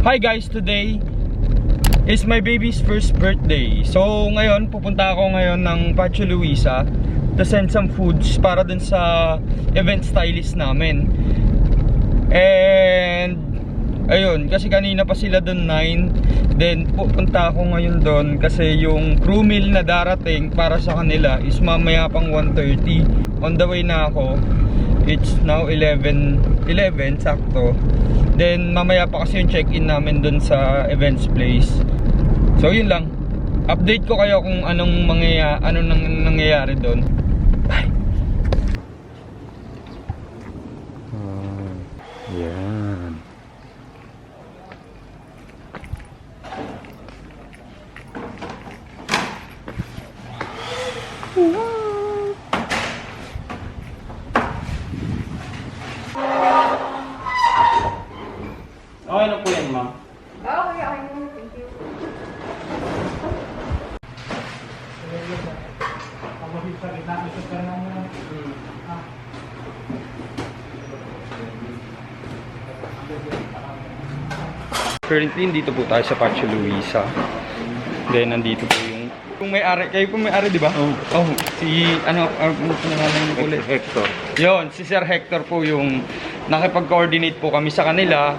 Hi guys, today is my baby's first birthday. So ngayon, pupunta ako ngayon ng Patio Luisa to send some foods para dun sa event stylist namin. And ayun, kasi kanina pa sila dun 9. Then pupunta ako ngayon dun kasi yung crew meal na darating para sa kanila is mamaya pang 1:30. On the way na ako. It's now 11 sakto. Then mamaya pa kasi yung check-in namin dun sa events place. So yun lang. Update ko kayo kung anong nangyayari dun. Bye. Yan. Okay lang po yan, ma'am. Okay. Thank you. Currently, dito po tayo sa Patio Luisa. Then, nandito po yung may-ari. Kayo po may-ari, di ba? Oh, si, pangalan niyo ulit? Hector. Yon, si Sir Hector po yung nakipag-coordinate po kami sa kanila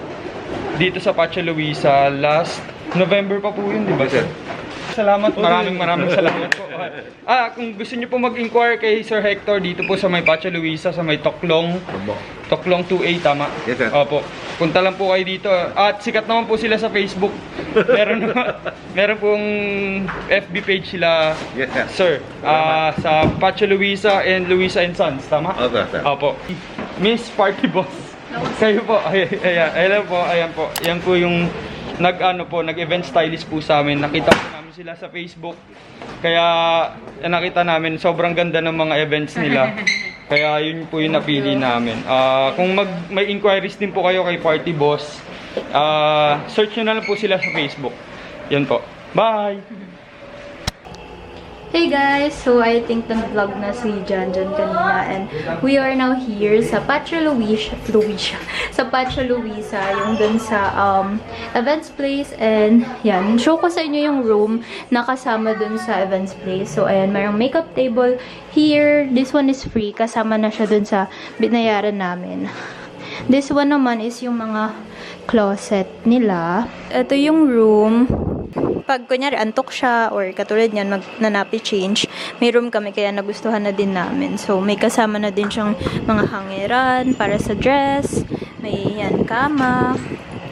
dito sa Patio Luisa last November pa po yun, di ba, sir? Salamat, maraming salamat po. Kung gusto niyo po mag-inquire kay Sir Hector dito po sa may Patio Luisa, sa may Toklong 2A, tama? Yes, sir. Opo. Punta lang po kayo dito. At sikat naman po sila sa Facebook. Meron pong FB page sila, Yes, sir. sir. Sa Patio Luisa and Luisa and Sons, tama? Okay, sir. Opo. Miss Party Boss. Kayo po. Ayan po. Yan po yung nag-event stylist po sa amin. Nakita po namin sila sa Facebook. Kaya nakita namin sobrang ganda ng mga events nila. Kaya yun po yung napili namin. Kung may inquiries din po kayo kay Party Boss, search nyo na lang po sila sa Facebook. Yan po. Bye! Hey guys! So I think nag-vlog na si Janjan kanina and we are now here sa Patio Luisa. Sa Patio Luisa, yung dun sa events place, and yan, show ko sa inyo yung room na kasama dun sa events place. So ayan, mayroong makeup table here. This one is free, kasama na siya dun sa binayaran namin. This one naman is yung mga closet nila. Ito yung room. Pag kunyari antok siya or katulad niyan magnanapi change, may room kami kaya nagustuhan na din namin. So may kasama na din siyang mga hangeran para sa dress, may yan kama,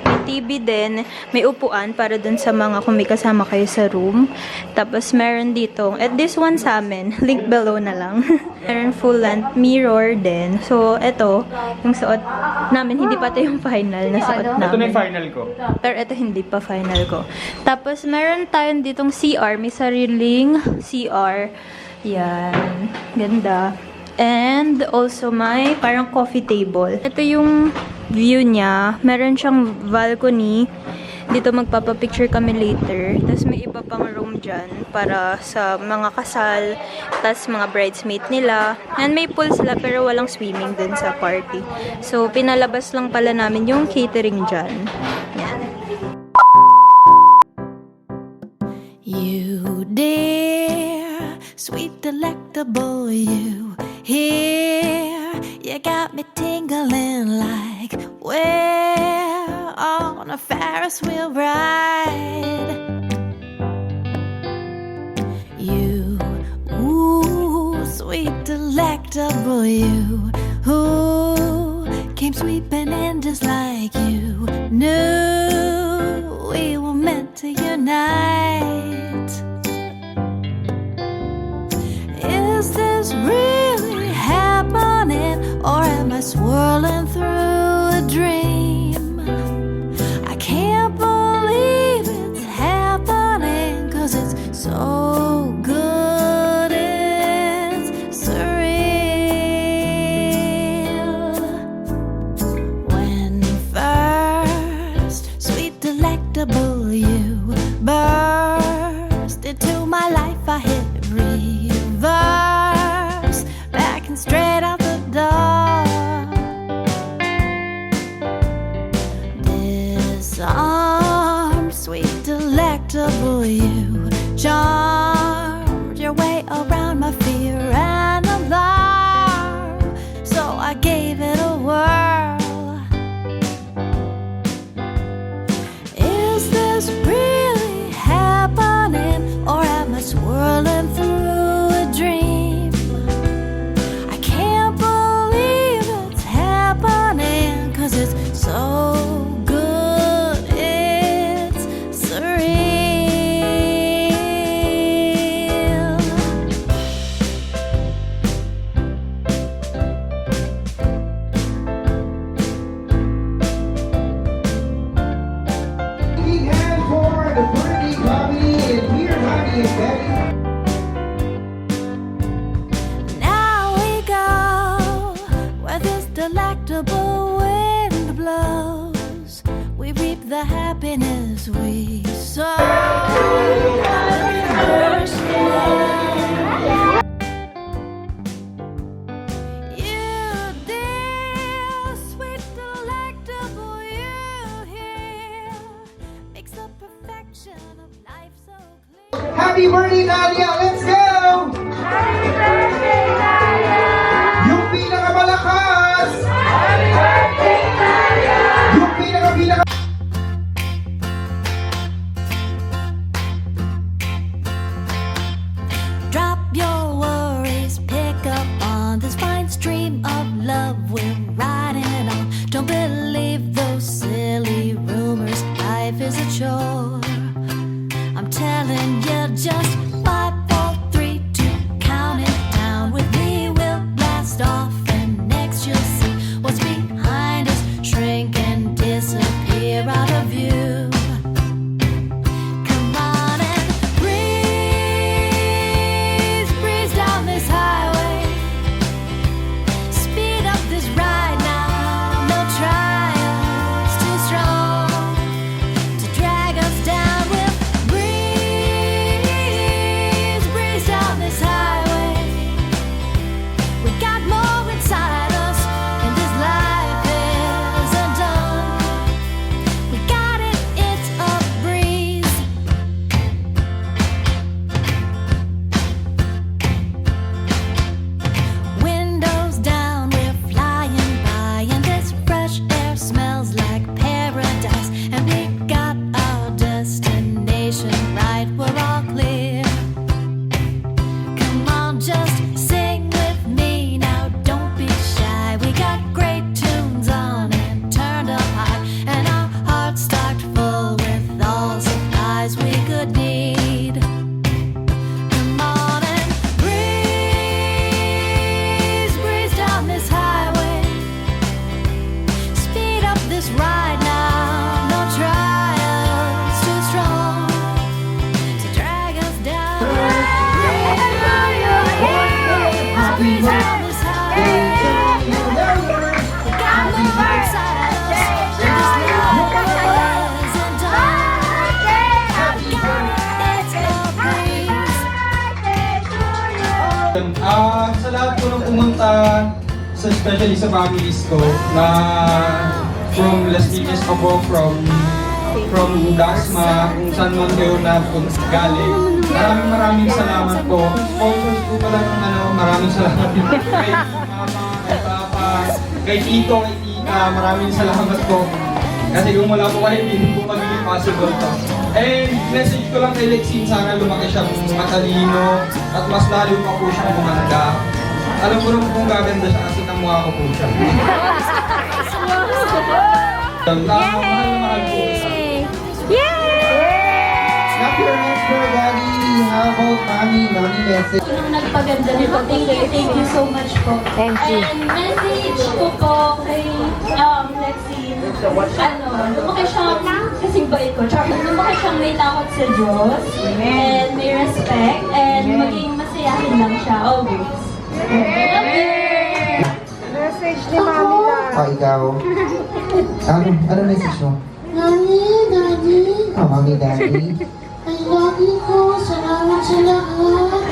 may TV din, may upuan para dun sa mga kung may kasama kayo sa room. Tapos meron dito, at this one sa amin, link below na lang. Meron full length mirror din. So ito, yung suot namin, hindi pa ito yung final na suot namin. Ito na yung final ko. Pero ito hindi pa final ko. Tapos meron tayong ditong CR, may sariling CR. Yan, ganda. And also may parang coffee table. Ito yung view niya. Meron siyang balcony. Dito magpapapicture kami later. Tapos may iba pang room dyan para sa mga kasal. Tapos mga bridesmaid nila. And may pool sila pero walang swimming dun sa party. So pinalabas lang pala namin yung catering dyan. Yan. You dear, sweet delectable you. Here, you got me tingling like we're on a Ferris wheel ride. You, ooh, sweet delectable you. Who came sweeping in just like you knew we were meant to unite. Is this really happening, or am I swirling through a dream? I can't believe it's happening, 'cause it's so good, it's surreal. When first sweet delectable sweet, delectable you. Charmed your way around my fear and alarm, so I gave it a whirl. Is this really happening, or am I swirling through a dream? I can't believe it's happening, 'cause it's so good, it's surreal. Big hand for the pretty Bobby and here Honey and Betty. Now we go where this delectable wind blows. We reap the happiness we sow. You dear, sweet, delectable you here, makes the perfection of life so clear. Happy birthday, Nadia! Let's go! Happy birthday, Nadia! Yung pinakamalakas! Happy birthday, Nadia! Yung pinaka Drop your worries, pick up on this fine stream of love we're riding on. Don't believe those silly rumors, life is a chore. I'm telling you, just 5, 4, 3, 2, count it down. With me we'll blast off, and next you'll see what's behind us shrink and disappear out of view. Come on and breeze, breeze down this highway. Speed up this ride now, no trials too strong to drag us down. We'll breeze, breeze down this highway. We got more inside us, and this life isn't done. We got it, it's a breeze. Windows down, we're flying by, and this fresh air smells like paradise. And we got our destination right, we're all clear. Come on, just sing with me now, don't be shy. We got great tunes on and turned up high, and our hearts stocked full with all supplies we could need. Come on and breeze, breeze down this highway. Speed up this ride now, no trials too strong to drag us down. Breeze down this highway. We got more inside us, and this love isn't done. We got it, it's a breeze. Sa lahat po nung pumunta, especially sa families ko, na from Lexine'S pa po, from Dasma, kung saan man kayo na galing. Maraming salamat po. Sponsors po pala ng maraming salamat din kay mama, kay papa, kay tito, kay tita, maraming salamat po. Kasi kung wala po kayo, hindi po magiging possible to. And message ko lang kay Lexine, sana lumaki siya matalino at mas lalo pa po siyang bumanda. Alam ko naman kung gaganda siya kasi kamukha ko po siya. Mahal po isa. Snap your hands for Daddy. How about Mommy? Mommy message. Yung nagpaganda nito. Thank you so much po. Thank you. And message ko po kay Lexine. Lumaki siyang kasing bait ko. Lumaki siyang may takot sa Diyos. And may respect. And maging masayahin lang siya always. Love you! Message ni Mami lang. Ikaw. Ano message mo? Mami, Daddy, Mommy, Daddy. I love you po. Salamat sa lahat.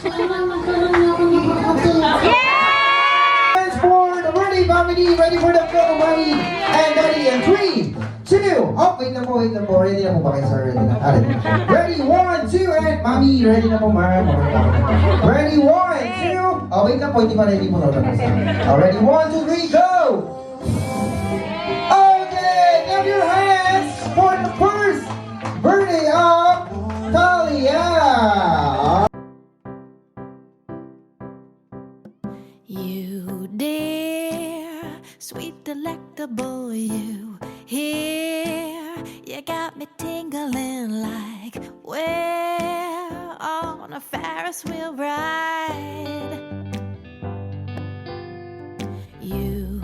Sana magkaroon na ako ng makatira. Hands for the birthday family. Ready for the film, Mommy and Daddy. And 3, 2. Oh, wait na po. Ready na po ba kayo, sir? Ready na. Ready na. Ready, 1, 2, and Mami, ready na po, ma'am. Ready, 1, 2. Oh, wait na po. Hindi pa ready po. Ready, 1, 2, 3, go! Okay, clap your hands for the first birthday of Talia. You dear, sweet delectable you here, you got me tingling like we're on a Ferris wheel ride. You,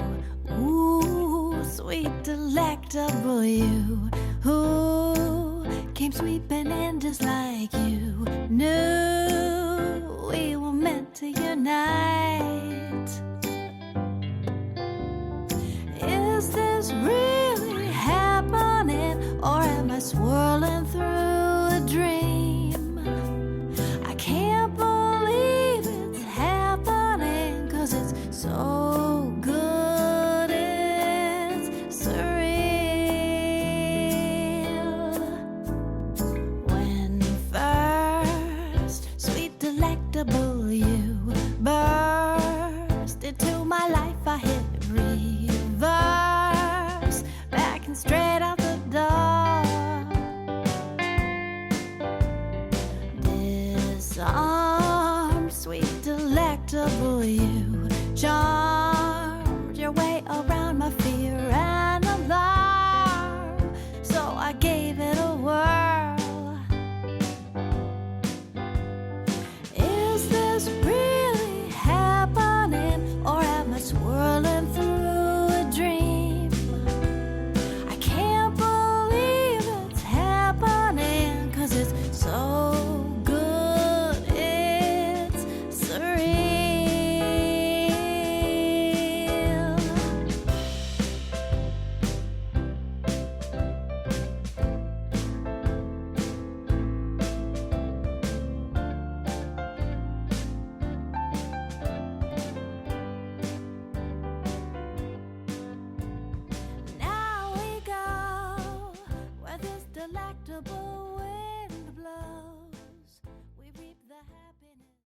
ooh, sweet delectable you, who came sweeping in just like you knew we were meant to unite. Is this really happening, or am I swirling through a dream? I can't believe it's happening, 'cause it's so good, it's surreal. When first sweet delectable you burst into my life, I hit reverse, backing straight out the door. Disarmed, sweet delectable you charmed your way around my fear and alarm, so I gave it a whirl. Is this really happening, or am I swirling through a dream? I can't believe it's happening, 'cause it's so good, it's surreal. Now we go where this delectable